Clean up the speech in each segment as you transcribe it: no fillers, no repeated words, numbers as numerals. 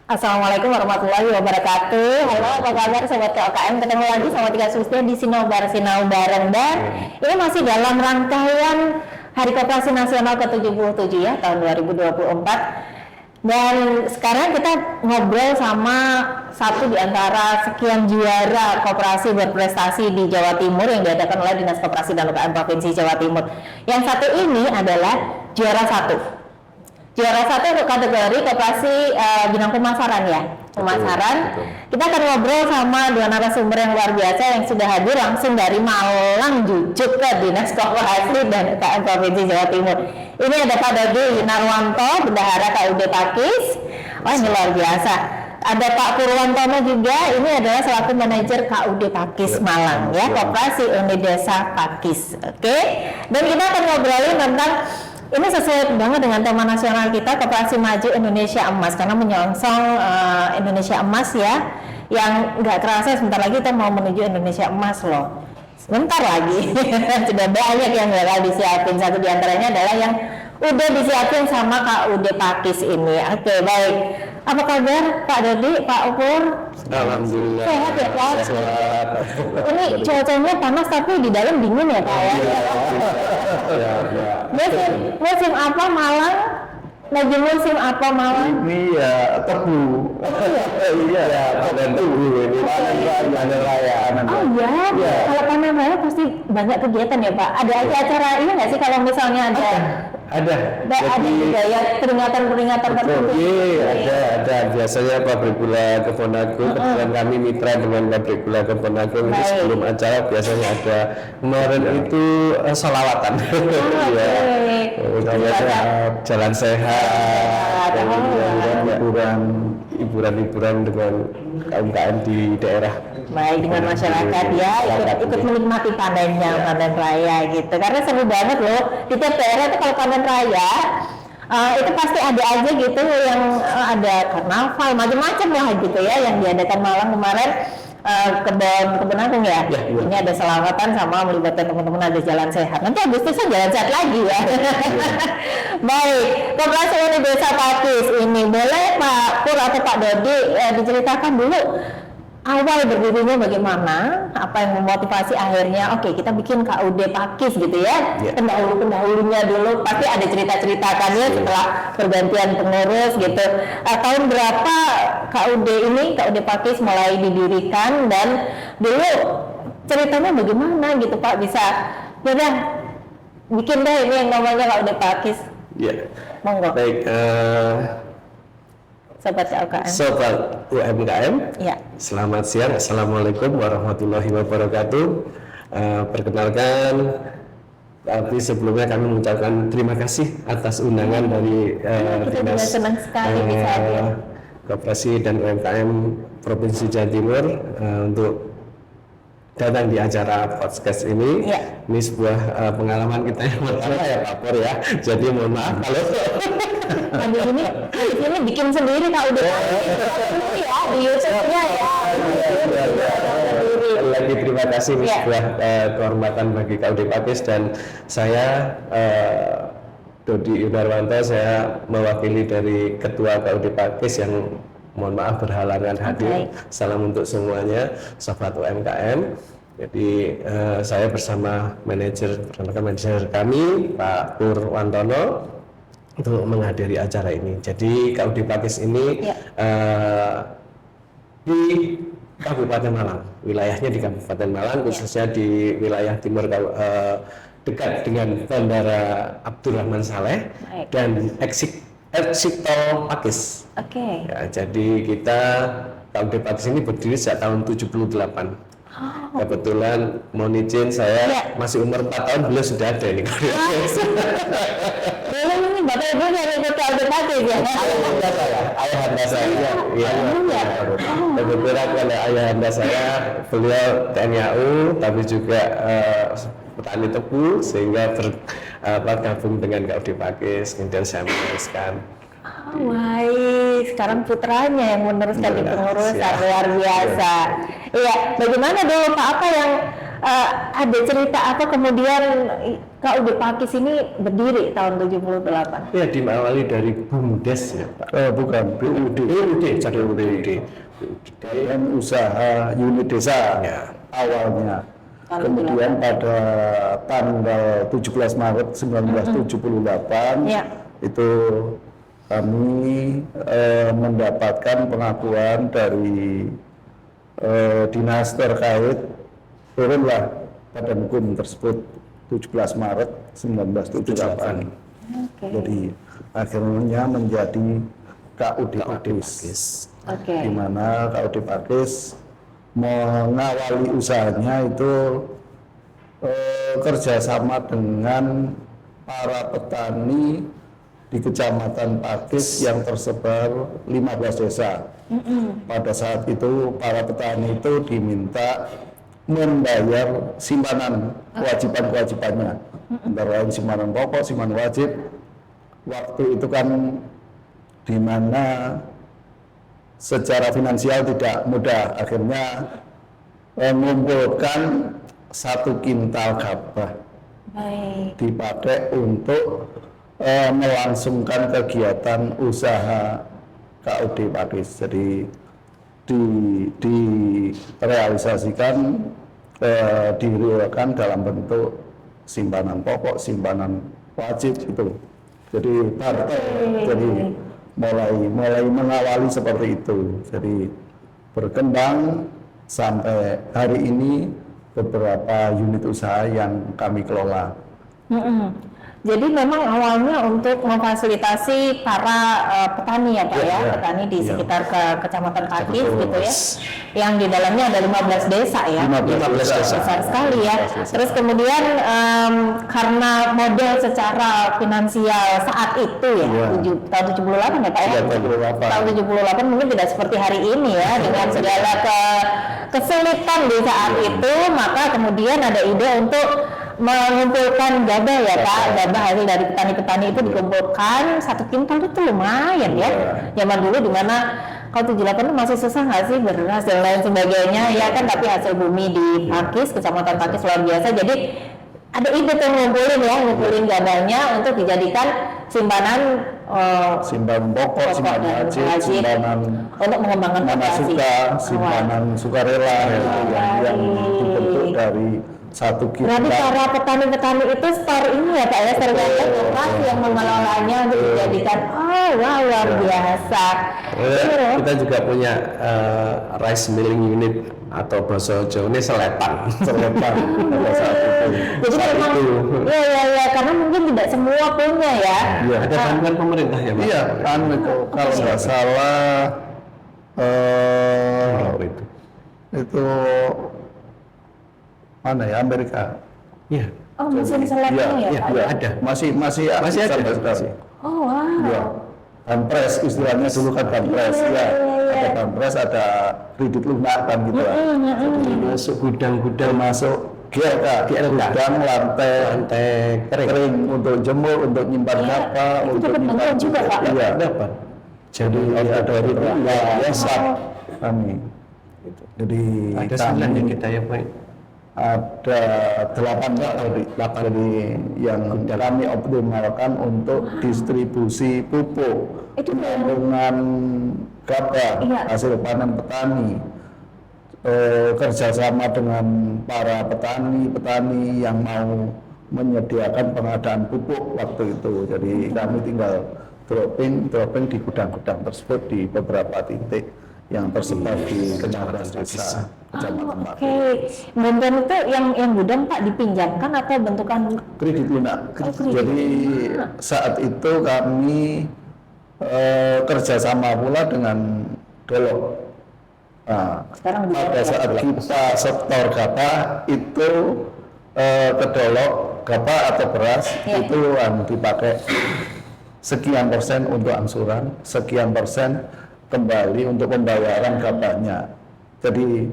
Assalamualaikum warahmatullahi wabarakatuh. Halo, apa kabar sobat KOKM? Ketemu lagi sama Tika Susti di Sinau Bareng dan ini masih dalam rangkaian Hari Koperasi Nasional ke-77 ya tahun 2024. Dan sekarang kita ngobrol sama satu di antara sekian juara koperasi berprestasi di Jawa Timur yang diadakan oleh Dinas Koperasi dan UKM Provinsi Jawa Timur. Yang satu ini adalah juara satu. Juara satu untuk kategori koperasi bidang pemasaran ya, pemasaran. Betul. Kita akan ngobrol sama dua narasumber yang luar biasa yang sudah hadir langsung dari Malang jujuk ke Dinas Koperasi dan UKM Provinsi Jawa Timur. Ini ada Pak Dodi Winarwanto, Bendahara KUD Pakis. Wah ini luar biasa. Ada Pak Purwantono juga, ini adalah selaku manajer KUD Pakis Malang ya, Koperasi Unit Desa Pakis. Oke. Dan kita akan ngobrolin tentang ini sesuai banget dengan tema nasional kita, Koperasi Maju Indonesia Emas, karena menyongsong Indonesia Emas ya, yang nggak terasa sebentar lagi kita mau menuju Indonesia Emas loh. Sebentar lagi, sudah banyak yang bakal disiapin. Satu diantaranya adalah yang udah disiapin sama KUD Pakis ini. Oke, baik. Apa kabar Pak Dodi, Pak Opur? Alhamdulillah. Sehat ya Pak? Sehat. Ini cuacanya panas tapi di dalam dingin ya Pak ya? Musim apa Malang? Lagi musim apa Malang? Ini ya tebu. Iya, panen tebu ini. Panen raya. Oh iya. Kalau panen raya pasti banyak kegiatan ya Pak. Ada acara ini nggak sih kalau misalnya ada? Ada juga ya peringatan tertentu. Iya, ada. Biasanya pabrik gula Kebonagung, kebetulan kami mitra dengan pabrik gula Kebonagung. Itu sebelum acara biasanya ada. Kemarin itu sholawatan. Jalan sehat, hiburan dengan UMKM di daerah. Baik, dengan masyarakat ya ikut menikmati panennya, panen raya gitu. Karena seru banget loh di tiap daerah itu kalau panen raya itu pasti ada aja gitu yang ada karnaval macam-macam lah gitu ya yang diadakan Malang kemarin. Kebun Agung ya. Ini ada selawatan sama melibatkan teman-teman, ada jalan sehat. Nanti Agustusan jalan sehat lagi ya. Baik, Koperasi Unit Desa Pakis ini boleh Pak Pur atau Pak Dodi diceritakan dulu awal berdirinya bagaimana, apa yang memotivasi akhirnya oke kita bikin KUD Pakis gitu ya. Pendahulunya dulu pasti ada cerita-ceritakannya setelah pergantian pengurus gitu. Tahun berapa KUD Pakis mulai didirikan dan dulu ceritanya bagaimana gitu Pak, bisa udah bikin deh ini yang namanya KUD Pakis. Iya. Monggo. Baik, Sobat UMKM, ya. Selamat siang, Assalamualaikum warahmatullahi wabarakatuh. Perkenalkan, tapi sebelumnya kami mengucapkan terima kasih atas undangan dari Dinas Koperasi dan UMKM Provinsi Jawa Timur untuk datang di acara podcast ini. Ya. Ini sebuah pengalaman kita yang pertama ya Pak Pur ya. Jadi mohon maaf kalau ini bikin sendiri KUD ya di YouTube-nya ya. Lagi terima kasih ini sebuah kehormatan bagi KUD Pakis dan saya Dodi Winarwanto, saya mewakili dari Ketua KUD Pakis yang mohon maaf berhalangan hadir. Salam untuk semuanya sobat UMKM. Jadi saya bersama manajer kami Pak Purwantono untuk menghadiri acara ini. Jadi KUD Pakis ini di Kabupaten Malang, wilayahnya di Kabupaten Malang, khususnya di wilayah timur dekat dengan Bandara Abdurrahman Saleh dan exit tol Pakis. Ya, jadi kita KUD Pakis ini berdiri sejak tahun 78. Kebetulan mohon izin saya masih umur 4 tahun beliau sudah ada ini. Ini Bapak Ibu dari KUD Pakis ya? Ayah anda saya. Kebetulan kalau ayah anda saya beliau TNI AU tapi juga petani tebu sehingga bergabung dengan KUD Pakis, kemudian saya meneruskan. Baik, sekarang putranya yang meneruskan di pengurusan, luar biasa. Iya, bagaimana dulu Pak, apa yang ada cerita apa kemudian KUD Pakis ini berdiri tahun 78? Ya, dimulai dari BUMDes ya Pak. Bukan, BUD. Badan Usaha Unit Desa awalnya. Kemudian pada tanggal 17 Maret 1978 itu kami mendapatkan pengakuan dari dinas terkait, turunlah badan hukum tersebut 17 Maret 1978. Jadi akhirnya menjadi KUD Pakis. Di mana KUD Pakis mengawali usahanya itu kerjasama dengan para petani di Kecamatan Pakis yang tersebar 15 desa. Pada saat itu para petani itu diminta membayar simpanan kewajiban-kewajibannya, antara lain simpanan pokok, simpanan wajib. Waktu itu kan di mana secara finansial tidak mudah, akhirnya mengumpulkan 1 kintal gabah dipakai untuk melangsungkan kegiatan usaha KUD Pakis. Jadi direalisasikan, direalisasikan dalam bentuk simpanan pokok, simpanan wajib itu. Jadi partai, jadi mulai mengawali seperti itu. Jadi berkembang sampai hari ini beberapa unit usaha yang kami kelola. Jadi memang awalnya untuk memfasilitasi para petani ya Pak petani di sekitar Kecamatan Pakis gitu ya, yang di dalamnya ada 15 desa ya, 15 desa. Besar sekali ya. Terus kemudian karena model secara finansial saat itu ya, tahun 78 ya Pak ya, tahun 78 mungkin tidak seperti hari ini ya, dengan segala kesulitan di saat itu, maka kemudian ada ide untuk mengumpulkan gabah ya Pak, gabah hasil dari petani-petani itu dikumpulkan 1 kintal itu lumayan ya. Zaman dulu di mana kalau 78 itu masih susah nggak sih beras dan lain sebagainya ya kan, tapi hasil bumi di Pakis, Kecamatan Pakis luar biasa. Jadi ada ide tuh ngumpulin gabahnya untuk dijadikan simpanan simpanan pokok, simpanan wajib, simpanan untuk mengembangkan manasuka, simpanan sukarela yang dibentuk dari 1 kintal. Berarti para petani-petani itu store ini ya Pak ya, store gabah yang mengelolanya untuk dijadikan luar biasa. Kita juga punya rice milling unit atau bahasa Jawa ini selepan pada saat itu. Jadi memang ya karena mungkin tidak semua punya ya. Ada bantuan pemerintah ya Pak? Iya, kan itu kalau nggak salah itu mana ya, Amerika. Iya. Oh, mesin selepnya ya Pak? Iya, ada. Masih ada. Oh wow. Iya. Banpres istilahnya dulu kan banpres ya. Ada banpres, ada kredit lunak kan gitu. Jadi masuk gudang-gudang, masuk GLK, gudang lantai kering untuk jemur, untuk nyimpan gabah, untuk nyimpan juga Pak. Iya, dapat. Jadi ada itu biasa kami. Jadi ada 9 yang kita yang baik. Ada 8 jadi yang kami optimalkan untuk distribusi pupuk, penampungan gabah, hasil panen petani, kerjasama dengan para petani yang mau menyediakan pengadaan pupuk waktu itu. Jadi kami tinggal dropping di gudang-gudang tersebut di beberapa titik yang tersebar di Kecamatan Desa, Kecamatan Pakis. Oke, bantuan itu yang gudang Pak dipinjamkan atau bentukan kredit lunak? Jadi saat itu kami kerjasama pula dengan Dolok. Nah, pada saat kita setor gabah itu ke Dolok, gabah atau beras itu dipakai sekian persen untuk angsuran, sekian persen kembali untuk pembayaran gabahnya. Jadi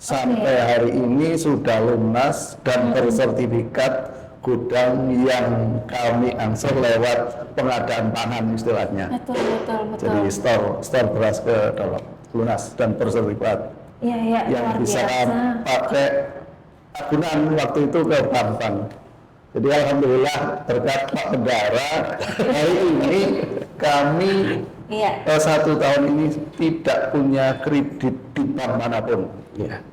sampai hari ini sudah lunas dan bersertifikat gudang yang kami angsur lewat pengadaan pangan istilahnya. Betul. Jadi store beras ke Dolok lunas dan bersertifikat. Iya, yang bisa pakai agunan waktu itu ke bank. Jadi alhamdulillah berkat Pak Bendara hari ini kami Iya. 1 tahun ini tidak punya kredit di bank manapun. Ya.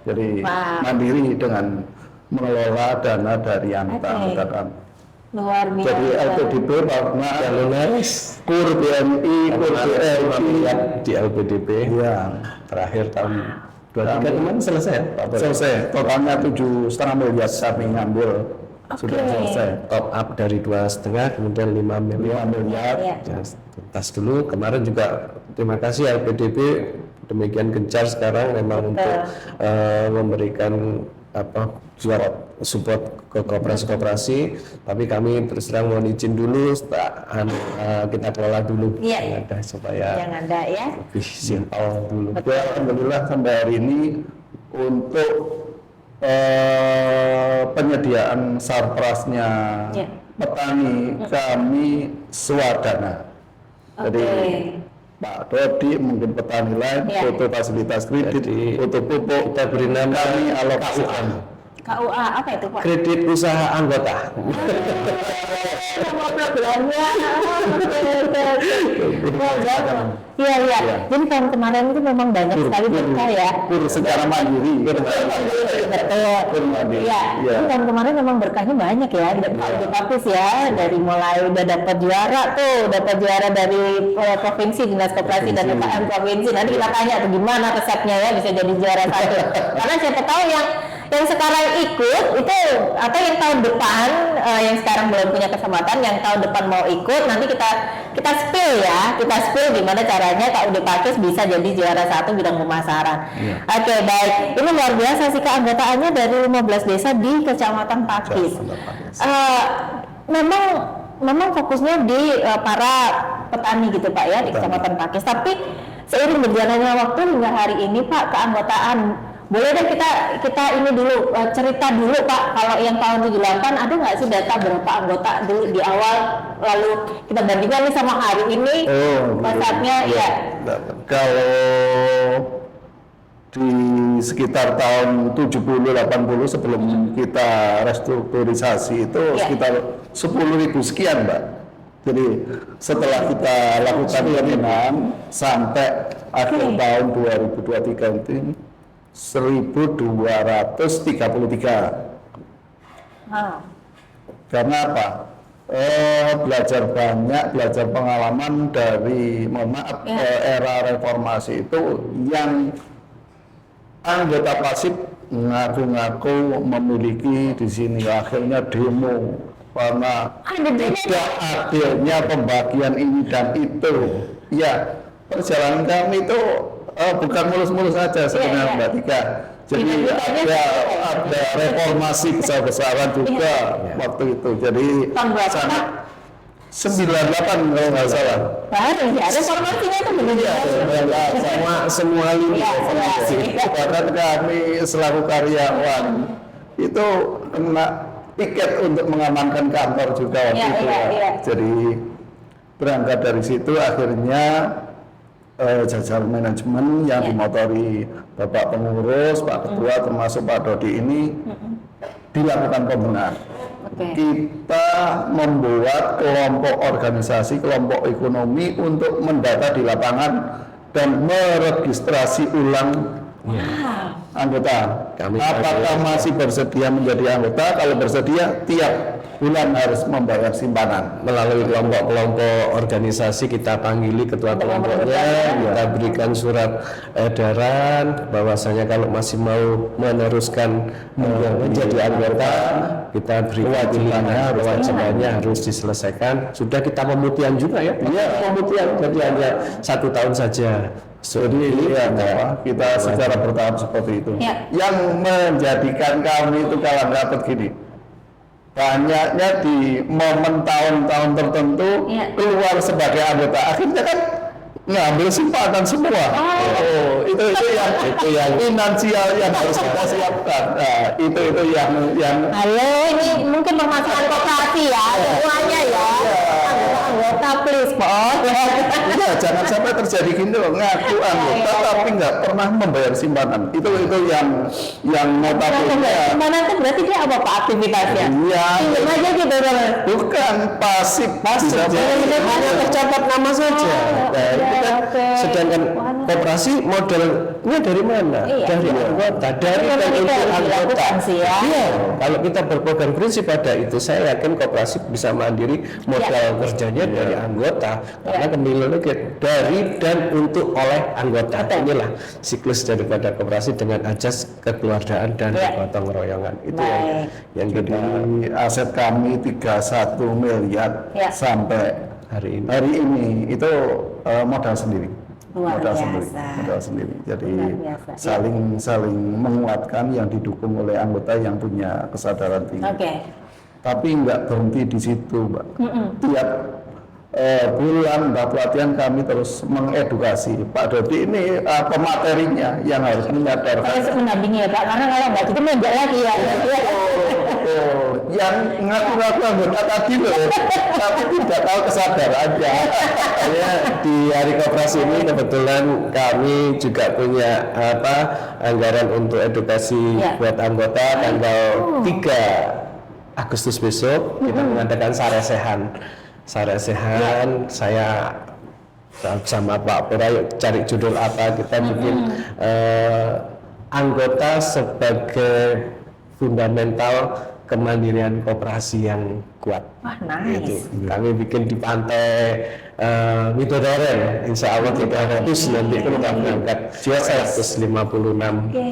Jadi Wow. mandiri dengan mengelola dana dari anggota kami. Luar biasa. Jadi LPDP karena lunas KUR BNI, KUR BLI, di LPDP ya terakhir tahun 23 kemarin selesai ya? Pak Boy? selesai. Totalnya 7,5 miliar kami ngambil sudah Oke. selesai. Top up dari 2,5 kemudian 5 miliar. 5 miliar. Iya. Ya, tuntas dulu. Kemarin juga terima kasih LPDP demikian gencar sekarang memang Betul. untuk memberikan support ke koperasi-koperasi, tapi kami terus terang mohon izin dulu kita kelola dulu Iya. yang ada supaya Yang ada ya. lebih simpel dulu. Ya, alhamdulillah sampai hari ini untuk penyediaan sarprasnya Ya. petani kami swadana. Jadi Pak Dodi mungkin petani lain Ya. foto fasilitas kredit, Jadi, foto pupuk kita beri nama kami alokasikan. KUA apa itu Pak? Kredit usaha anggota. Nama programnya. Iya iya. Jadi tahun kemarin itu memang banyak sekali berkah ya. Kur secara mandiri. Betul. Kur mandiri. Iya. Iya. Ini tahun kemarin memang berkahnya banyak ya. Udah Papis ya. Dari mulai udah dapat juara tuh, dapat juara dari provinsi dinas koperasi dan UKM provinsi. Nanti kita tanya tuh gimana resepnya ya bisa jadi juara satu. Karena siapa tahu yang sekarang ikut itu atau yang tahun depan yang sekarang belum punya kesempatan, yang tahun depan mau ikut, nanti kita spill gimana caranya Kak Ude Pakis bisa jadi juara satu bidang pemasaran. Oke, baik, ini luar biasa sih keanggotaannya dari 15 desa di Kecamatan Pakis. Memang fokusnya di para petani gitu Pak ya di Kecamatan Pakis, tapi seiring berjalannya waktu hingga hari ini Pak keanggotaan boleh deh kita ini dulu cerita dulu Pak, kalau yang tahun 78 ada nggak sih data berapa anggota dulu di awal, lalu kita bandingkan nih sama hari ini pasarnya ya. Kalau di sekitar tahun 70-80 sebelum kita restrukturisasi itu sekitar 10.000 sekian Mbak. Jadi setelah kita lakukan pembinaan sampai akhir tahun 2023 itu 1.233. Karena apa? Belajar banyak, belajar pengalaman dari, era reformasi itu yang anggota pasif ngaku-ngaku memiliki di sini, akhirnya demo karena tidak adilnya pembagian ini dan itu. Ya, perjalanan kami itu bukan mulus-mulus saja sebenarnya Mbak Tika. Jadi ada reformasi besar-besaran juga waktu itu. Jadi sangat 98 kalau nggak salah. Baru ya, reformasinya itu benar. Semua lini Bahkan kami selaku karyawan itu kena tiket untuk mengamankan kantor juga waktu itu. Jadi berangkat dari situ akhirnya jajaran manajemen yang dimotori Bapak Pengurus, Pak Ketua termasuk Pak Dodi ini dilakukan pembenahan. Kita membuat kelompok organisasi, kelompok ekonomi untuk mendata di lapangan dan meregistrasi ulang anggota. Apakah masih bersedia menjadi anggota? Kalau bersedia, tiap bulan harus membayar simpanan. Melalui kelompok-kelompok organisasi kita panggili ketua kelompoknya, kita berikan surat edaran bahwasanya kalau masih mau meneruskan menjadi anggota, kita beri kewajibannya harus diselesaikan. Sudah kita pemutihan juga ya, pemutihan jadi hanya 1 tahun saja. Jadi kita secara bertahap seperti itu. Yang menjadikan kami itu kalah dapat gini. Banyaknya di momen tahun-tahun tertentu keluar sebagai anggota, akhirnya kan ngambil simpanan semua. Itu yang finansial yang harus kita siapkan. Nah, itu yang Halo, ini mungkin permasalahan koperasi ya, semuanya ya. Anggota please, Bos. jangan sampai terjadi gini loh, ngaku anggota tapi nggak pernah membayar simpanan. Itu yang notabene. Simpanan itu berarti dia apa Pak aktivitasnya? Iya. Pinjam aja gitu kan? Bukan pasif. Jadi hanya tercatat nama saja. Nah, itu kan, sedangkan koperasi modalnya dari mana? Iya. Dari anggota, dari dan Itu untuk harus anggota. dilakukan sih ya. Iya. Kalau kita berpegang prinsip pada itu, saya yakin koperasi bisa mandiri modal kerjanya dari anggota, karena kembali dari dan untuk oleh anggota. Betul. Inilah siklus daripada koperasi dengan ajas kekeluargaan dan gotong royongan. Itu yang Jadi kita aset kami 31 miliar Ya. sampai hari ini. hari ini itu modal sendiri. Luar modal biasa. sendiri, modal sendiri. Jadi Luar biasa, ya. saling menguatkan yang didukung oleh anggota yang punya kesadaran tinggi. Oke. Tapi nggak berhenti di situ, Mbak. Tiap bulan Mbak pelatihan kami terus mengedukasi Pak Dodi ini apa materinya yang harus menyadarkan. Saya mendampingi ya Pak, karena kalau nggak gitu menjak lagi ya. Yang ngaku-ngaku anggota tadi loh, tapi tidak tahu kesadarannya. Ya, di hari koperasi ini kebetulan kami juga punya anggaran untuk edukasi buat anggota tanggal 3 Agustus besok kita mengadakan Saresehan. Saya sama Pak Pura yuk cari judul apa, kita bikin anggota sebagai fundamental kemandirian koperasi yang kuat. Wah, nice. Gitu. Kami bikin di pantai Midodareni, insya Allah 300 nanti kita berangkat 156. Oke.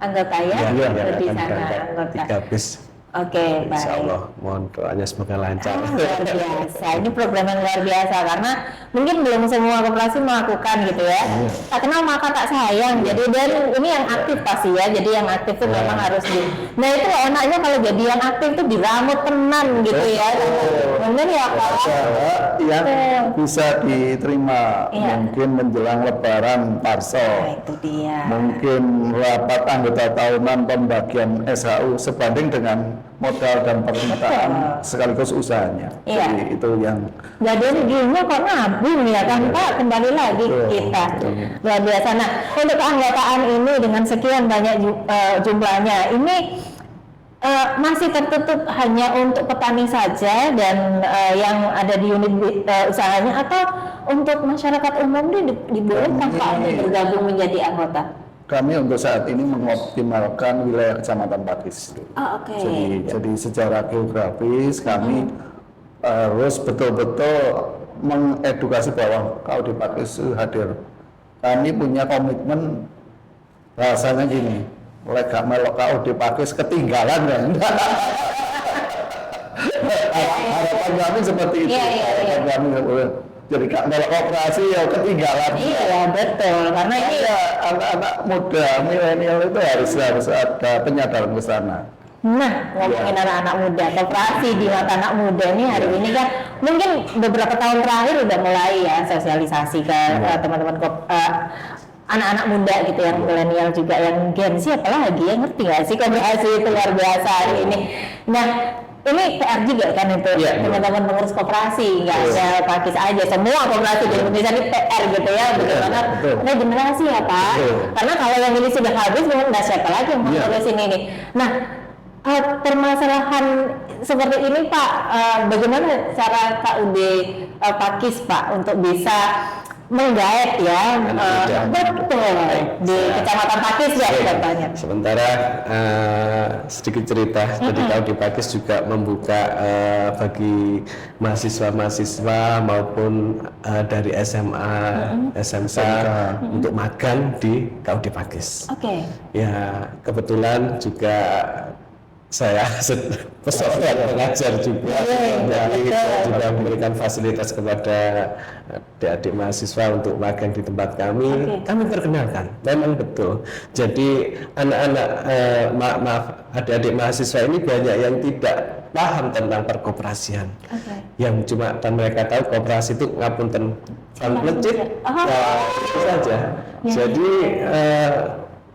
Anggota ya, Iya, di akan sana berangkat anggota. 3 bis. Oke, Insya baik. Allah, mohon doanya semoga lancar. Luar biasa, ini program yang luar biasa karena mungkin belum semua koperasi melakukan gitu ya. Tak kenal maka tak sayang. Jadi dan ini yang aktif pasti ya. Jadi yang aktif itu memang harus di. Nah itu enaknya kalau jadi yang aktif itu diramut tenan gitu ya. Bener ya Pak? Yang bisa diterima mungkin menjelang Lebaran Nah, Parsel, itu dia. mungkin rapat anggota tahunan pembagian SHU sebanding dengan modal dan permintaan sekaligus usahanya. Iya. Jadi itu yang Jadi rezekinya kok nabung ya kan Pak, kembali lagi kita luar biasa. Nah untuk keanggotaan ini dengan sekian banyak jumlahnya ini masih tertutup hanya untuk petani saja dan yang ada di unit usahanya, atau untuk masyarakat umum dibolehkan Pak untuk bergabung menjadi anggota? kami untuk saat ini mengoptimalkan wilayah Kecamatan Pakis. Oh, oke. Jadi secara geografis kami harus betul-betul mengedukasi bahwa KUD Pakis hadir. Kami punya komitmen rasanya gini, oleh gak melok KUD Pakis ketinggalan kan? Harapan kami seperti itu. Harapan kami jadi gak melok koperasi ya ketinggalan. Iya betul, karena ini Anak-anak muda milenial itu harus ada penyadaran ke sana. Nah, ngomongin anak-anak muda, koperasi di mata anak muda ini hari ini kan mungkin beberapa tahun terakhir udah mulai ya sosialisasi ke teman-teman anak-anak muda gitu yang milenial juga, yang Gen Z apalagi ya, ngerti nggak sih koperasi itu luar biasa hari ini. Nah, ini PR juga kan itu teman-teman pengurus koperasi, nggak ada Pakis aja, semua koperasi di Indonesia ini PR gitu ya, bagaimana ada generasi ya Pak, karena kalau yang ini sudah habis, mungkin nggak siapa lagi yang mau terus ini nih. Nah, permasalahan seperti ini Pak, bagaimana cara KUD Pakis Pak untuk bisa menggait ya, betul di Kecamatan Pakis ya contohnya. Sementara sedikit cerita, jadi KUD Pakis juga membuka bagi mahasiswa-mahasiswa maupun dari SMA, SMK untuk magang di KUD Pakis. Oke. Ya kebetulan juga saya pesantren pengajar juga, jadi saya juga memberikan fasilitas kepada adik-adik mahasiswa untuk magang di tempat kami. Kami perkenalkan, memang betul. Jadi anak-anak adik-adik mahasiswa ini banyak yang tidak paham tentang perkoperasian, yang cuma dan mereka tahu koperasi itu ngapunten plecit, itu saja. Jadi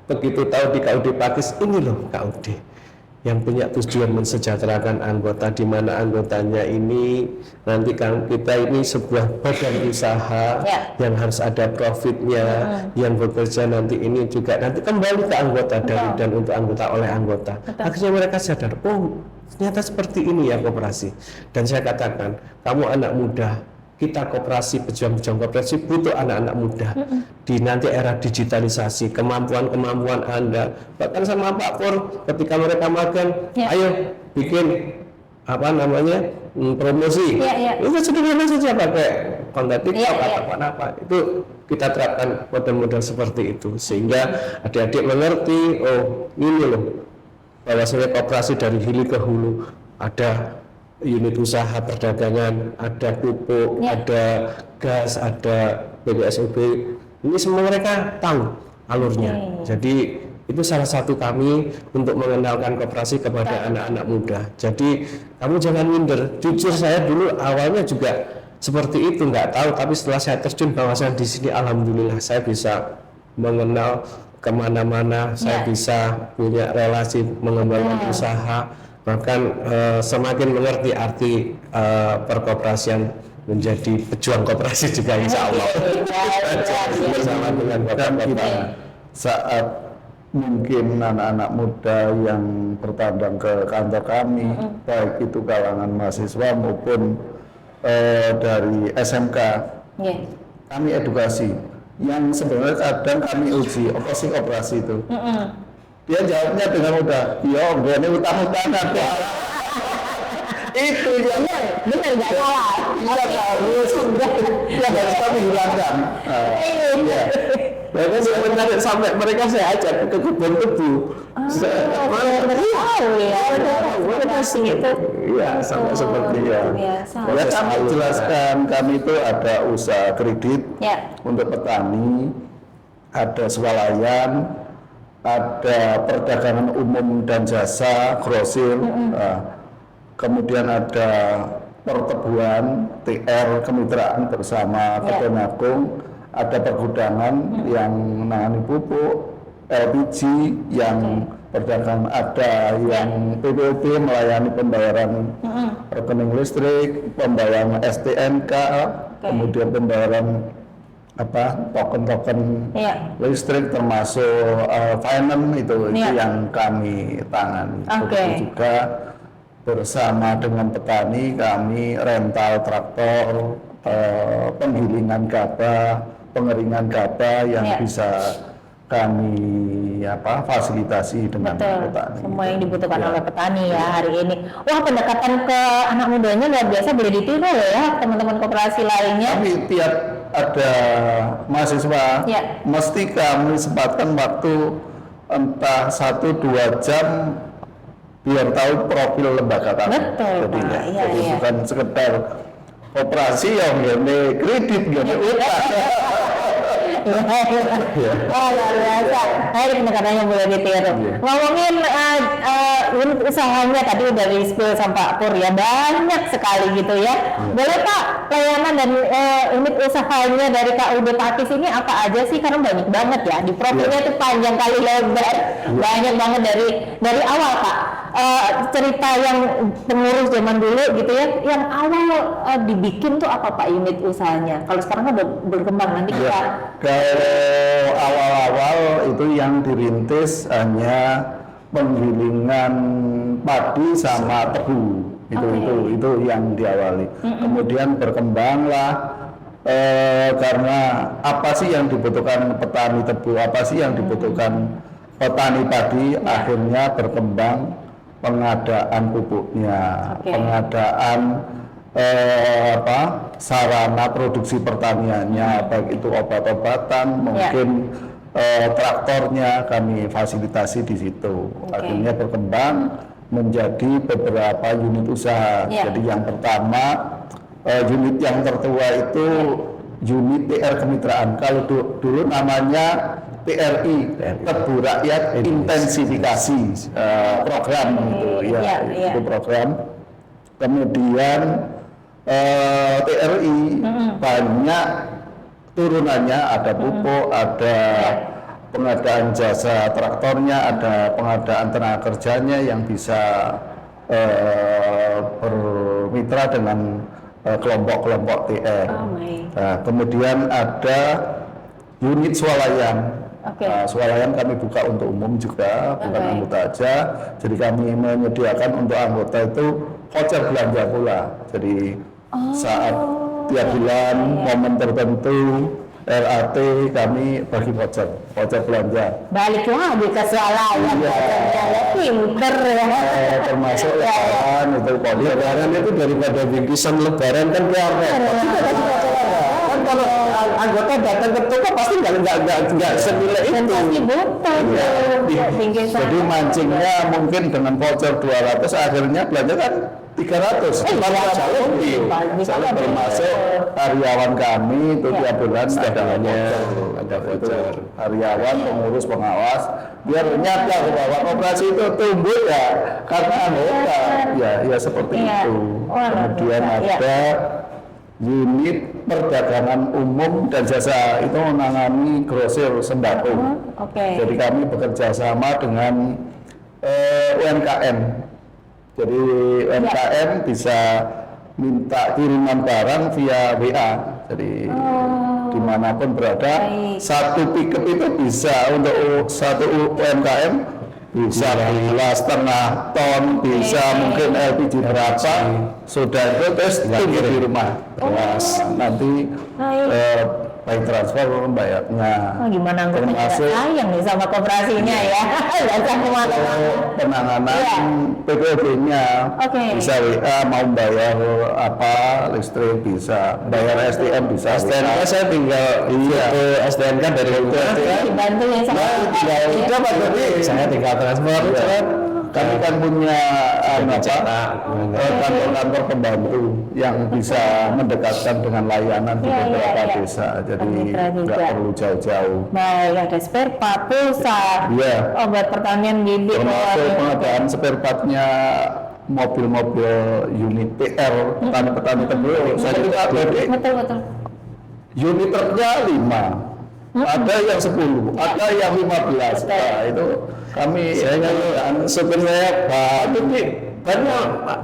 begitu tahu di KUD Pakis ini loh KUD. yang punya tujuan mensejahterakan anggota, di mana anggotanya ini nanti kan kita ini sebuah badan usaha yang harus ada profitnya, yang bekerja nanti ini juga nanti kembali ke anggota dan untuk anggota oleh anggota. Akhirnya mereka sadar, oh ternyata seperti ini ya koperasi. Dan saya katakan, kamu anak muda, kita koperasi, pejuang-pejuang koperasi butuh anak-anak muda di nanti era digitalisasi, kemampuan-kemampuan Anda, bahkan sama Pak Pur ketika mereka magang, ayo bikin apa namanya promosi, itu sederhana saja pakai konten TikTok atau apa, itu kita terapkan model-model seperti itu sehingga adik-adik mengerti, oh ini loh bahwa sebenarnya koperasi dari hulu ke hulu ada unit usaha perdagangan, ada pupuk, ada gas, ada BDSUB. Ini semua mereka tahu alurnya. Jadi itu salah satu kami untuk mengenalkan koperasi kepada anak-anak muda. Jadi kamu jangan minder. Jujur saya dulu awalnya juga seperti itu, nggak tahu. Tapi setelah saya terjun bahwasan di sini, alhamdulillah saya bisa mengenal kemana-mana. Saya bisa punya relasi mengembangkan usaha. Bahkan semakin mengerti arti perkoperasian, menjadi pejuang koperasi juga insya Allah bersama dengan Bapak-Bapak. Saat mungkin anak-anak muda yang bertandang ke kantor kami, baik itu kalangan mahasiswa maupun dari SMK, kami edukasi. Yang sebenarnya kadang kami uji, apa sih koperasi itu? Dia jawabnya dengan mudah, yo, ini utang-utangan. Itu yang benar nggak salah. harus kami hilangkan. Iya. Bahkan sebenarnya sampai mereka saya ajak ke kebun tebu. Tahu ya, koperasi itu. Iya, sampai seperti ya. Ya kami jelaskan, kami itu ada usaha kredit untuk petani, ada swalayan, ada perdagangan umum dan jasa, grosir, kemudian ada pertebuan, TR, kemitraan bersama Kemenagung, ada pergudangan yang menangani pupuk, LPG yang perdagangan, ada yang PPOB melayani pembayaran rekening listrik, pembayaran STNK, kemudian pembayaran token-token listrik termasuk finance itu yang kami tangani. Begitu juga bersama dengan petani kami rental traktor, penggilingan gabah, pengeringan gabah yang bisa kami fasilitasi dengan petani. Semua yang dibutuhkan oleh petani ya hari ini. Wah, pendekatan ke anak mudanya luar biasa, boleh ditiru loh ya teman-teman koperasi lainnya. Kami tiap ada mahasiswa mesti kami sempatkan waktu entah 1-2 jam biar tahu profil lembaga kami. Betul. Jadi bukan sekedar operasi yang gini kredit gini utang. Oh, luar biasa. Nah, ini pendekatannya boleh ditiru. Ngomongin unit usahanya tadi udah di spill sama Pak Pur ya, banyak sekali gitu ya. Boleh Pak, layanan dan unit usahanya dari KUD Pakis ini apa aja sih? Karena banyak banget ya, di profilnya itu panjang kali lebar, banyak banget dari awal Pak. Cerita yang pengurus zaman dulu gitu ya, yang awal dibikin tuh apa Pak unit usahanya? Kalau sekarang kan udah berkembang, nanti kita kalau awal-awal itu yang dirintis hanya penggilingan padi sama tebu, itu yang diawali. Kemudian berkembanglah karena apa sih yang dibutuhkan petani tebu, apa sih yang dibutuhkan petani padi, akhirnya berkembang pengadaan pupuknya, pengadaan sarana produksi pertaniannya, baik itu obat-obatan, mungkin traktornya kami fasilitasi di situ. Akhirnya berkembang menjadi beberapa unit usaha. Jadi yang pertama unit yang tertua itu unit TR Kemitraan. Kalau dulu namanya TRI, Tebu Rakyat Intensifikasi program itu program. Kemudian TRI banyak turunannya, ada pupuk, ada pengadaan jasa traktornya, ada pengadaan tenaga kerjanya yang bisa bermitra dengan kelompok-kelompok TR. Nah, kemudian ada unit swalayan. Swalayan kami buka untuk umum juga, bukan anggota aja. Jadi kami menyediakan untuk anggota itu voucher belanja pula. Jadi saat tiap bulan momen tertentu RAT kami bagi voucher belanja. Balik lagi ke swalayan, pinter ya. Termasuk lebaran itu, Lebaran itu daripada bingkisan lebaran kan keluar kan kalau anggota datang ke toko pasti nggak senilai itu. Pasti bukan bingkisan. Jadi mancingnya mungkin dengan voucher 200 akhirnya belanja kan 300. Misalnya termasuk karyawan kami itu tiap bulan ada voucher. Karyawan, pengurus, pengawas biar nyadar bahwa koperasi itu tumbuh ya karena anggota. Ya seperti itu. Kemudian ada unit perdagangan umum dan jasa itu menangani grosir sembako. Jadi kami bekerja sama dengan UMKM. Jadi UMKM bisa minta kiriman barang via WA. Jadi dimanapun berada, satu pickup itu bisa untuk satu UMKM bisa 2,5 ton, bisa mungkin LPG berapa, sudah itu terus tunggu di rumah. Nanti baik transfer bayarnya. Gimana anggotanya sayang nih sama koperasinya ya? Penanganan PPOB-nya bisa WA, mau bayar apa listrik bisa, bayar STM bisa. STNK saya tinggal STNK dari rumah. Dibantu ya sama. Saya tinggal transfer. Kami kan punya kantor-kantor pembantu yang bisa mendekatkan dengan layanan di beberapa desa, jadi nggak perlu jauh-jauh. Baik, ada spare part, pulsa, obat pertanian bibit, termasuk pengadaan spare partnya mobil-mobil unit PR petani-petani tebu. Saya juga betul. Unit truknya 5, ada yang 10, ada yang 15. Nah, itu kami supir saya Pak Tuti karena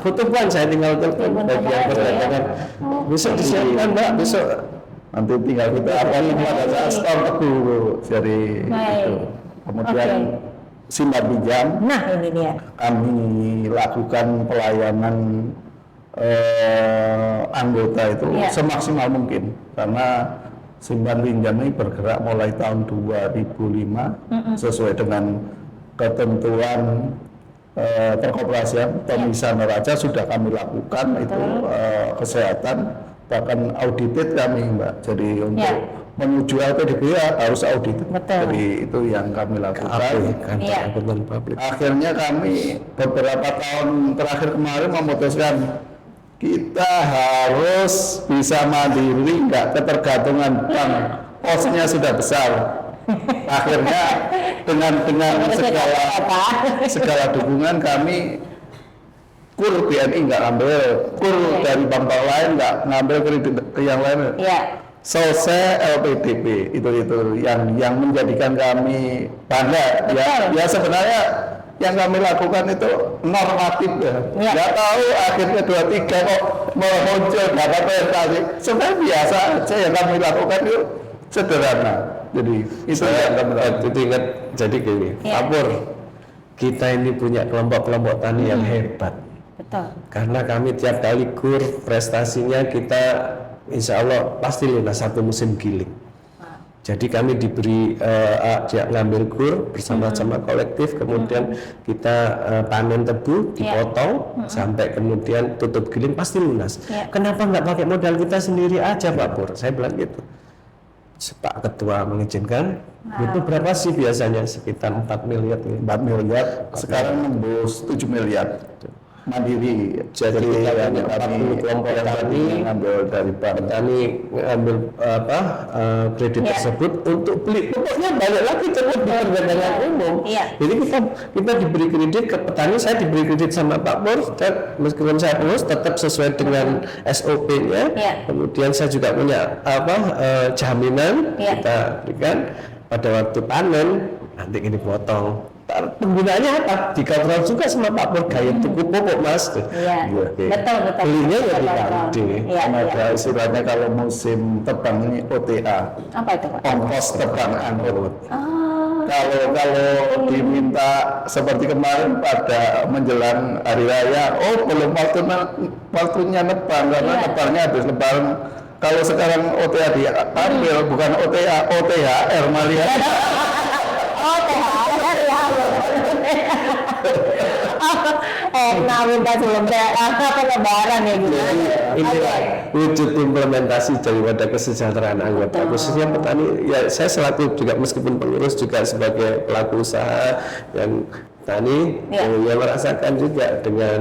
butuh ban, saya tinggal telepon bagian perdagangan besok disiapkan Mbak, besok nanti tinggal kita pada saat store tebu. Jadi itu. Kemudian simpan pinjam. Nah ini dia. Kami lakukan pelayanan anggota itu semaksimal mungkin karena simpan pinjam ini bergerak mulai tahun 2005 sesuai dengan ketentuan perkoperasian Tomisa Neraca sudah kami lakukan itu kesehatan, bahkan audited kami Mbak. Jadi untuk menuju LPDB harus audit. Jadi itu yang kami lakukan. Akhirnya kami beberapa tahun terakhir kemarin memutuskan kita harus bisa mandiri, nggak ketergantungan bank, posnya sudah besar. Akhirnya dengan segala dukungan kami kur BNI nggak ngambil, kur dari bank-bank lain nggak ngambil kredit yang lain. Selesai LPDP itu yang menjadikan kami bangga. Ya sebenarnya yang kami lakukan itu normatif ya. Nggak tahu akhirnya 2-3 kok muncul dapat prestasi. Sebenarnya biasa aja yang kami lakukan itu sederhana. Jadi itu yang kami lakukan. Ingat jadi gini, Pak Pur, kita ini punya kelompok-kelompok tani yang hebat. Karena kami tiap kali kur prestasinya kita insya Allah pasti lunas satu musim giling. Jadi kami diberi ngambil kur bersama-sama kolektif, kemudian kita panen tebu, dipotong sampai kemudian tutup giling pasti lunas. Kenapa nggak pakai modal kita sendiri aja Pak Pur? Saya bilang gitu. Pak Ketua mengizinkan. Itu berapa sih biasanya? Sekitar 4 miliar. 4 miliar. Sekarang nembus 7 miliar. Mandiri. Jadi kita punya 40 kelompok tani ngambil dari bank. Petani ngambil kredit tersebut untuk beli. Pokoknya balik lagi terus di perdagangan umum. Jadi kita diberi kredit ke petani, saya diberi kredit sama Pak Pur. Meskipun saya pengurus tetap sesuai dengan SOP-nya. Kemudian saya juga punya jaminan kita berikan. pada waktu panen nanti ini potong. Penggunaannya apa? Dikontrol juga sama Pak Pur gaya tuku pupuk Mas. Iya, Oke. betul. Belinya ya Betul, di betul. KUD. Iya, Kan iya. ada istilahnya kalau musim tebang ini OTA, Apa itu Pak? ongkos tebang angkut. Oh, Kalau diminta seperti kemarin pada menjelang hari raya, oh belum waktunya nebang karena Iya. nebangnya habis lebaran. Kalau sekarang OTA diambil bukan OTA, OTHR malah. oh THR ya. Nah, minta sebelum lebaran ya gitu. Inilah wujud implementasi daripada kesejahteraan anggota, khususnya petani. Ya, saya selaku juga meskipun pengurus juga sebagai pelaku usaha yang tani, Ya. yang merasakan juga dengan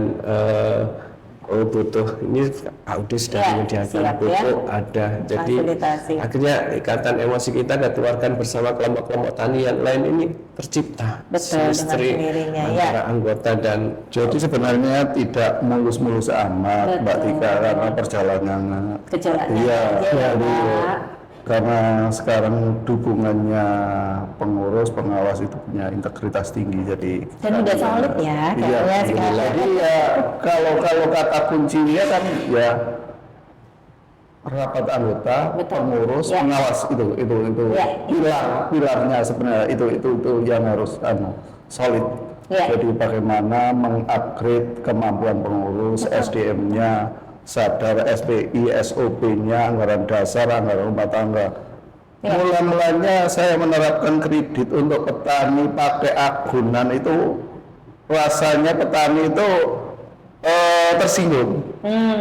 butuh ini KUD sudah Ya, menyediakan siap, pupuk ya. ada, jadi Fasilitasi. akhirnya ikatan emosi kita dikeluarkan bersama kelompok-kelompok tani yang lain ini tercipta Betul, dengan chemistry sendirinya, ya. antara anggota dan Jadi sebenarnya tidak mulus-mulus amat Mbak Betul. Tika karena perjalanannya. Gejalanya Iya, aja ya, jadi Pak. karena sekarang dukungannya pengurus pengawas itu punya integritas tinggi, jadi Dan udah solid ya, Iya, kayaknya sekarang. jadi ya kalau kata kuncinya kan ya rapat anggota, Betul. pengurus, Ya. pengawas itu Ya. pilarnya sebenarnya itu yang harus solid. Ya. Jadi bagaimana mengupgrade kemampuan pengurus, SDM-nya, sadar SPI, SOP-nya, anggaran dasar, anggaran rumah tangga. Ya. Mula-mulanya saya menerapkan kredit untuk petani pakai agunan itu rasanya petani itu tersinggung.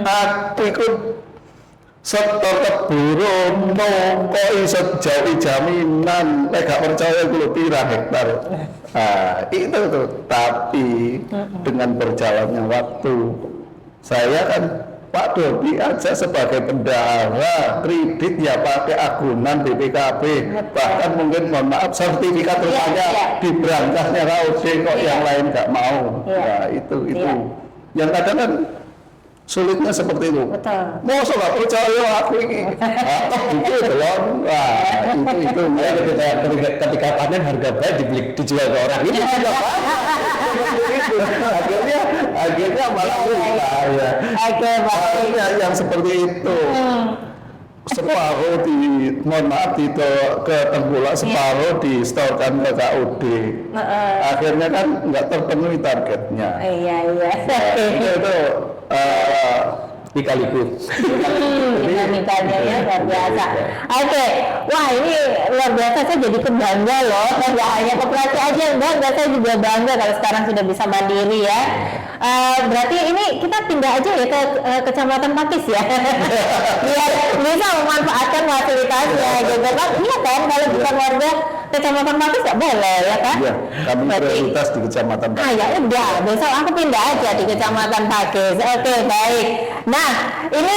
Aku ikut sektor keburu kok iso jauhi jaminan nek gak percaya kulo pirang hektar. Nah, itu tuh. Tapi dengan berjalannya waktu saya kan Pak Dodi aja sebagai bendahara kredit ya pakai agunan BPKB, bahkan mungkin mohon maaf sertifikat rumahnya iya. di berangkasnya KUD kok yang lain nggak mau. Iya. Nah itu Iya. yang kadang kan sulitnya seperti itu. Betul. Mau nggak percaya aku ini, itu loh. Wah itu ya, ketika panen harga baik dijual ke orang ini akhirnya malah lupa ya. Oke, baik. Harusnya yang seperti itu separuh mohon maaf ke tengkulak, separuh disetorkan ke KUD. Akhirnya kan nggak terpenuhi targetnya. Iya. Itu dikaliku. Dinamikanya ya luar biasa. Oke, wah ini luar biasa, saya jadi bangga loh. Nggak hanya koperasi aja, enggak saya juga bangga kalau sekarang sudah bisa mandiri ya. Berarti ini kita pindah aja ya ke Kecamatan Pakis ya, biar bisa memanfaatkan fasilitasnya gitu kan. Iya kan, kalau bukan warga Kecamatan Pakis nggak boleh ya kan? Iya, kami Berarti- prioritas di Kecamatan Ah ya udah, besok aku pindah aja di Kecamatan Pakis. Oke, baik. Nah, ini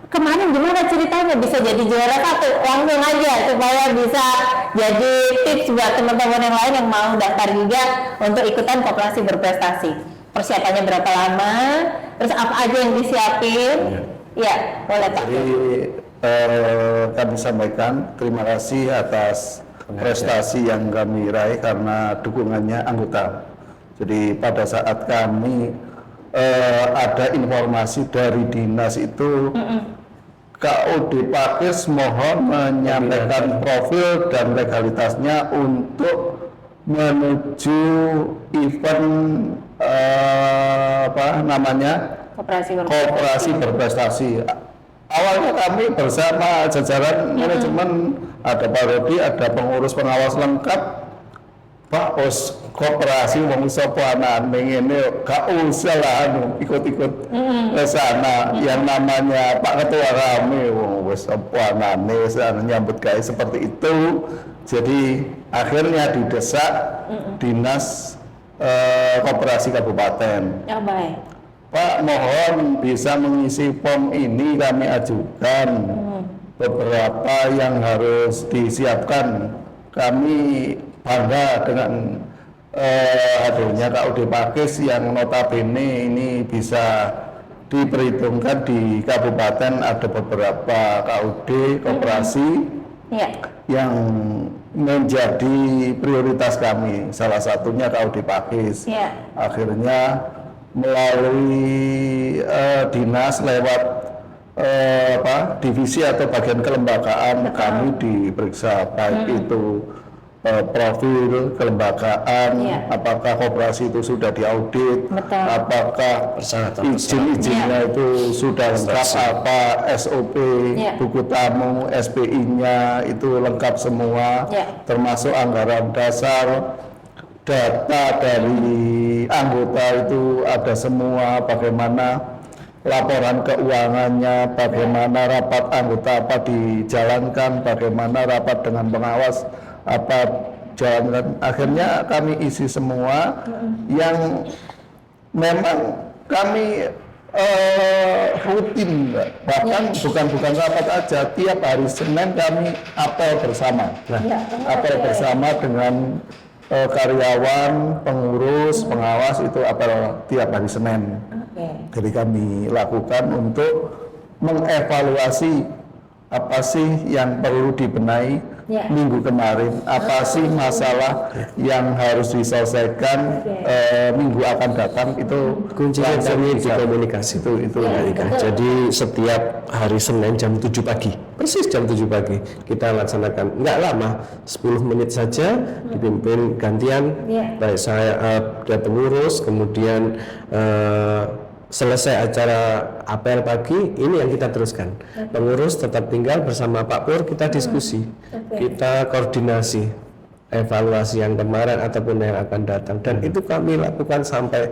kemarin gimana ceritanya bisa jadi juara satu? Langsung aja supaya bisa jadi tips buat teman-teman yang lain yang mau daftar juga untuk ikutan koperasi berprestasi. Persiapannya berapa lama? Terus apa aja yang disiapin? Ya, boleh Pak. Jadi kami sampaikan terima kasih atas prestasi yang kami raih karena dukungannya anggota. Jadi pada saat kami ada informasi dari dinas itu KUD Pakis mohon menyampaikan profil dan legalitasnya untuk menuju event koperasi berprestasi. Awalnya kami bersama jajaran manajemen, ada Pak Rodi, ada pengurus pengawas lengkap. Pak os koperasi wong sapa anak ngene gak usah lah ikut-ikut ke sana. Yang namanya Pak Ketua kami wong wis apa anane nyambut gawe seperti itu. Jadi akhirnya didesak dinas koperasi kabupaten. Ya baik. Pak mohon bisa mengisi form ini kami ajukan. Beberapa yang harus disiapkan. Kami bangga dengan hadirnya KUD Pakis yang notabene ini bisa diperhitungkan di kabupaten ada beberapa KUD koperasi Ya. yang menjadi prioritas kami. Salah satunya KUD Pakis. Ya. Akhirnya melalui dinas lewat divisi atau bagian kelembagaan kami diperiksa baik itu profil kelembagaan, apakah koperasi itu sudah diaudit, apakah izin-izinnya itu sudah lengkap, apa SOP, buku tamu, SPI-nya itu lengkap semua, termasuk anggaran dasar, data dari anggota itu ada semua, bagaimana laporan keuangannya, bagaimana rapat anggota apa dijalankan, bagaimana rapat dengan pengawas apa jalankan. Akhirnya kami isi semua yang memang kami rutin, bahkan bukan rapat aja, tiap hari Senin kami apel bersama. Apel bersama dengan karyawan, pengurus, pengawas itu apel tiap hari Senin. Jadi kami lakukan untuk mengevaluasi apa sih yang perlu dibenahi minggu kemarin, apa sih masalah yang harus diselesaikan minggu akan datang, itu kuncinya kami di komunikasi itu. Jadi setiap hari Senin jam 7 pagi, persis jam 7 pagi kita laksanakan, nggak lama, 10 menit saja, dipimpin gantian, baik saya dan pengurus, kemudian selesai acara apel pagi, ini yang kita teruskan. Pengurus tetap tinggal bersama Pak Pur, kita diskusi, kita koordinasi, evaluasi yang kemarin ataupun yang akan datang, dan itu kami lakukan sampai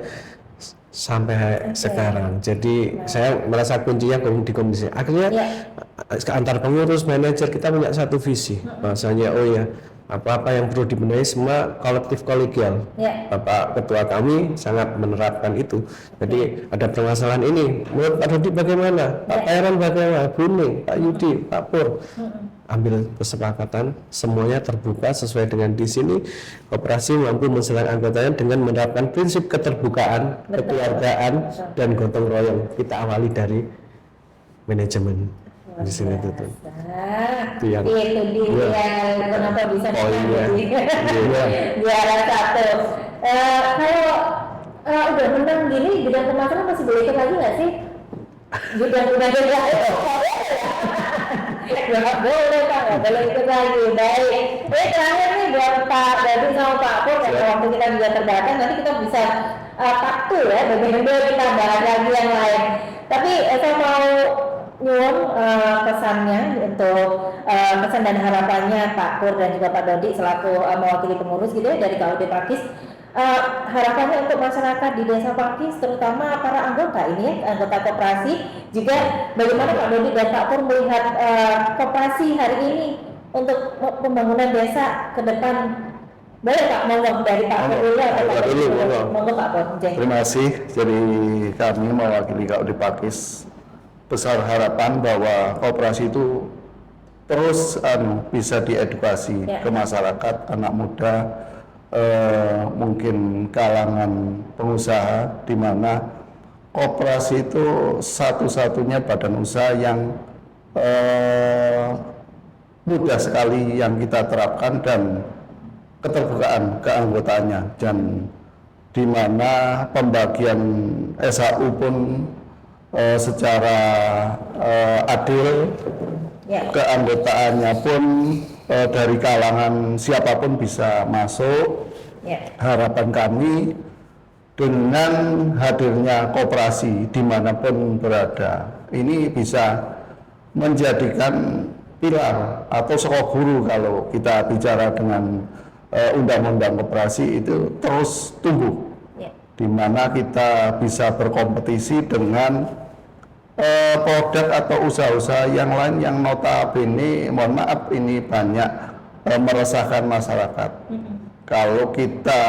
sekarang. Jadi saya merasa kuncinya di komisi. Akhirnya antar pengurus, manajer kita punya satu visi, bahasanya oh ya, apa-apa yang perlu dibenahi semua kolektif kolegial. Bapak Ketua kami sangat menerapkan itu. Jadi ada permasalahan ini, menurut Pak Dodi bagaimana? Pak Pairan bagaimana? Buning, Pak Yudi, Pak Pur. Ambil kesepakatan, semuanya terbuka sesuai dengan di sini. Koperasi mampu menselang anggotanya dengan menerapkan prinsip keterbukaan, kekeluargaan, dan gotong royong. Kita awali dari manajemen. Di sini itu yang itu dia kenapa bisa juara satu. Kalau udah menang gini, bidang pemasaran masih boleh ikut lagi nggak sih? Bidang nggak boleh Pak, nggak boleh ikut lagi. Baik, terakhir nih buat Pak Dodi sama Pak Pur, karena waktu kita juga terbatas, nanti kita bisa waktu ya, bagaimana kita bahas lagi yang lain. Tapi saya mau nyuwun pesannya untuk pesan dan harapannya Pak Pur dan juga Pak Dodi selaku mewakili pengurus gitu ya dari KUD Pakis, harapannya untuk masyarakat di Desa Pakis, terutama para anggota ini ya, anggota koperasi, juga bagaimana Pak Dodi dan Pak Pur melihat koperasi hari ini untuk pembangunan desa ke depan. Boleh Pak, monggo dari Pak Pur dulu atau Pak Dodi? Monggo Pak Pur. Terima kasih. Jadi kami mewakili KUD Pakis besar harapan bahwa koperasi itu terus bisa diedukasi ke masyarakat, anak muda, mungkin kalangan pengusaha, di mana koperasi itu satu-satunya badan usaha yang mudah sekali yang kita terapkan, dan keterbukaan keanggotaannya, dan di mana pembagian SHU pun secara adil, keanggotaannya pun dari kalangan siapapun bisa masuk. Harapan kami dengan hadirnya koperasi dimanapun berada, ini bisa menjadikan pilar atau sekok guru kalau kita bicara dengan undang-undang koperasi itu terus tumbuh, di mana kita bisa berkompetisi dengan produk atau usaha-usaha yang lain yang notabene, mohon maaf, ini banyak meresahkan masyarakat. Kalau kita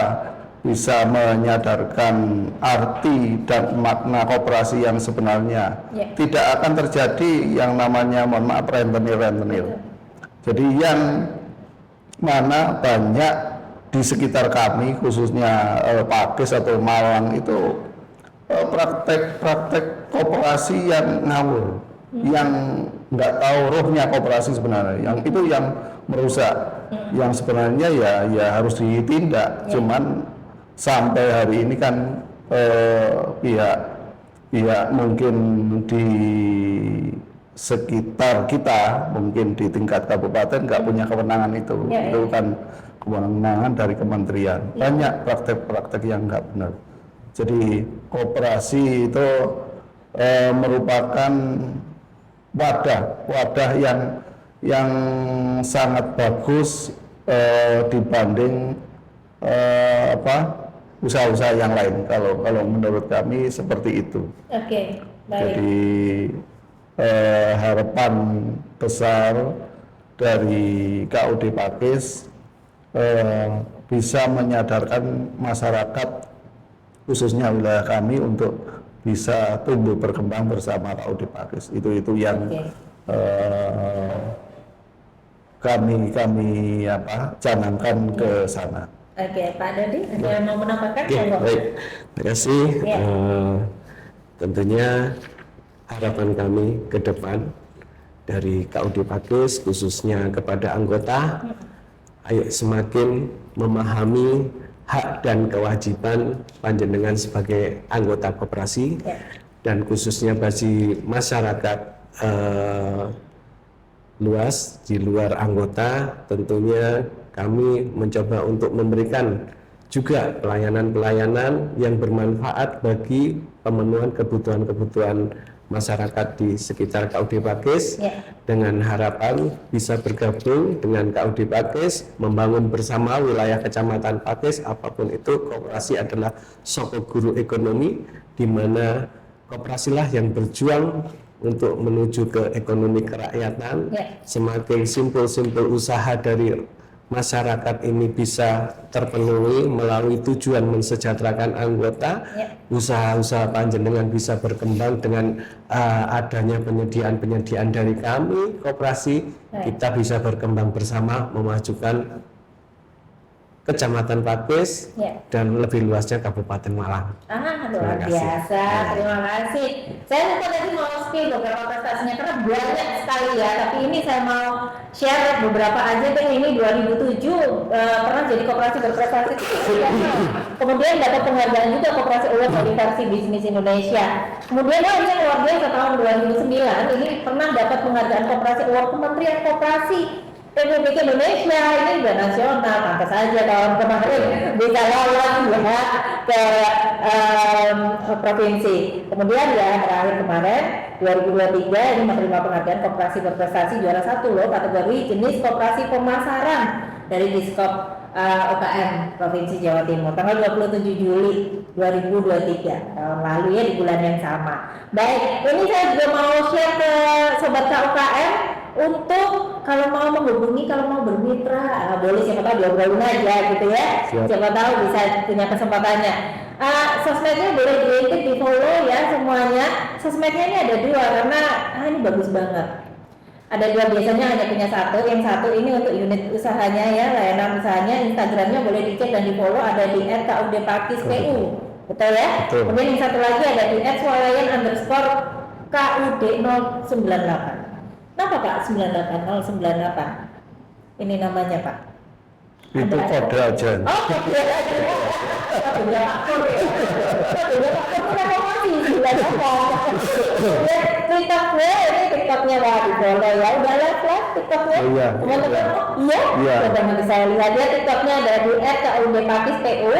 bisa menyadarkan arti dan makna koperasi yang sebenarnya, tidak akan terjadi yang namanya, mohon maaf, rentenir. Jadi yang mana banyak di sekitar kami, khususnya Pakis atau Malang itu praktek koperasi yang ngawur. yang nggak tahu rohnya koperasi sebenarnya, yang itu yang merusak, yang sebenarnya ya harus ditindak. Cuman sampai hari ini kan pihak mungkin di sekitar kita, mungkin di tingkat kabupaten nggak punya kewenangan itu. Itu kan kewenangan dari kementerian. Banyak praktek-praktek yang nggak benar. Jadi koperasi itu merupakan wadah yang sangat bagus dibanding usaha-usaha yang lain. Kalau menurut kami seperti itu. Oke, baik. Jadi harapan besar dari KUD Pakis bisa menyadarkan masyarakat khususnya wilayah kami untuk bisa tumbuh berkembang bersama KUD Pakis. Itu yang kami canangkan ke sana. Oke, Pak Dodi, ada yang mau menambahkan? Baik, terima kasih. Tentunya harapan kami ke depan dari KUD Pakis khususnya kepada anggota, ayo semakin memahami hak dan kewajiban panjenengan sebagai anggota koperasi, dan khususnya bagi masyarakat luas di luar anggota. Tentunya kami mencoba untuk memberikan juga pelayanan-pelayanan yang bermanfaat bagi pemenuhan kebutuhan-kebutuhan masyarakat di sekitar KUD Pakis, dengan harapan bisa bergabung dengan KUD Pakis, membangun bersama wilayah Kecamatan Pakis. Apapun itu, koperasi adalah sokok guru ekonomi, di mana koperasilah yang berjuang untuk menuju ke ekonomi kerakyatan. Semakin simpul-simpul usaha dari masyarakat ini bisa terpenuhi melalui tujuan mensejahterakan anggota, usaha-usaha panjenengan bisa berkembang dengan adanya penyediaan dari kami koperasi, kita bisa berkembang bersama memajukan Kecamatan Pakis dan lebih luasnya Kabupaten Malang. Luar biasa, terima kasih. Saya lupa tadi mau spill beberapa prestasinya karena banyak sekali ya, tapi ini saya mau share beberapa aja deh. Ini 2007 pernah jadi koperasi berprestasi. Kemudian dapat penghargaan juga Koperasi Award dari versi Bisnis Indonesia. Kemudian ini yang luar biasa, tahun 2009 ini pernah dapat penghargaan Koperasi Award Kementerian Koperasi Republik Indonesia. Ini udah nasional, pantas saja tahun kemarin bisa lolos ya ke provinsi. Kemudian ya terakhir kemarin 2023 ini menerima penghargaan koperasi berprestasi juara 1 loh, kategori jenis koperasi pemasaran dari Diskop UKM Provinsi Jawa Timur tanggal 27 Juli 2023 tahun lalu ya, di bulan yang sama. Baik, ini saya juga mau share ke Sobat KUKM untuk kalau mau menghubungi, kalau mau bermitra, boleh, siapa tahu diobrolin aja gitu ya. Siapa tahu bisa punya kesempatannya. Sosmednya boleh di-intip, di follow ya semuanya. Sosmednya ini ada 2 karena ini bagus banget. Ada 2, biasanya hanya punya 1. Yang 1 ini untuk unit usahanya ya, layanan usahanya. Instagramnya boleh dicek dan di follow, ada di @KUDPakis.pu. Betul ya? Betul. Kemudian yang 1 lagi ada di @swalayan_KUD098. Kenapa Pak 98098? Ini namanya Pak. Itu kode aja. Oh, kode aja. Kode aktor ya. Kode aktor kenapa masih 980? TikToknya, ini TikToknya Pak, di follow ya. Udah live TikToknya? Iya. Teman-teman, iya. Nanti saya lihat ya, TikToknya ada di @KUDPakis.pu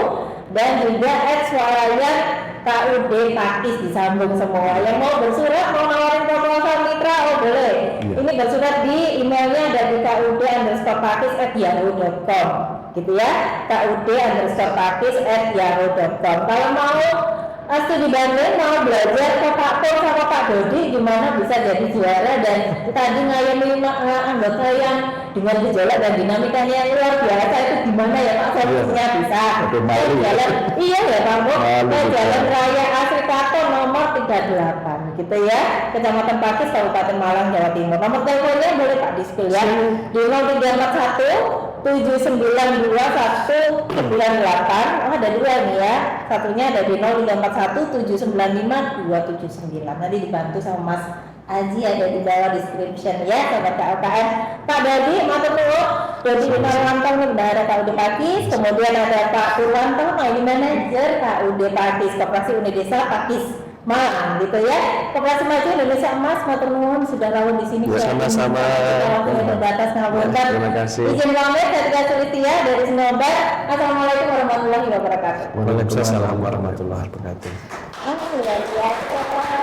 dan juga @swalayan KUD Pakis, disambung semua. Yang mau bersurat, mau nawarin proposal mitra, boleh. Ini bersurat di emailnya ada di KUD_Pakis@yahoo.com gitu ya, KUD_Pakis@yahoo.com. Kalau mau studi banding, mau belajar ke Pak Pur sama Pak Dodi gimana bisa jadi juara dan tadi ngayomi anggota yang dengan gejolak dan dinamikanya yang luar biasa, itu gimana ya Pak solusinya? Bisa jalan, iya ya Pak Bu, Jalan Raya Asri Kato nomor 38 gitu ya, Kecamatan Pakis, Kabupaten Malang, Jawa Timur. Nomor teleponnya boleh Pak di-spill ya, di 0341 7921198. Ada 2 nih ya, satunya ada di 0341 795 279. Nanti dibantu sama Mas Aji ada di bawah description ya sobat KUKM. Pak Dodi, matur nuwun. Dodi Winarwanto ini bendahara KUD Pakis, kemudian ada Pak Purwanto, ini manajer KUD Pakis, Koperasi Unit Desa Pakis Malang gitu ya. Koperasi Maju Indonesia Emas, matur nuwun sudah rawuh di sini. Ya, sama-sama. Waktunya terbatas ngapunten. Terima kasih. Izin pamit ketika Sulitia dari Sinobar. Assalamualaikum warahmatullahi wabarakatuh. Waalaikumsalam warahmatullahi wabarakatuh. Luar biasa.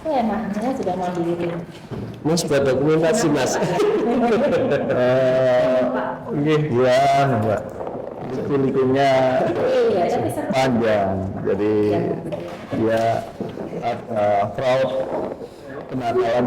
Enaknya sudah mau diri. Mas buat dokumentasi Mas. Iya, Mbak. Likunya Iya, tapi seru. panjang, jadi ya fraud, kenakalan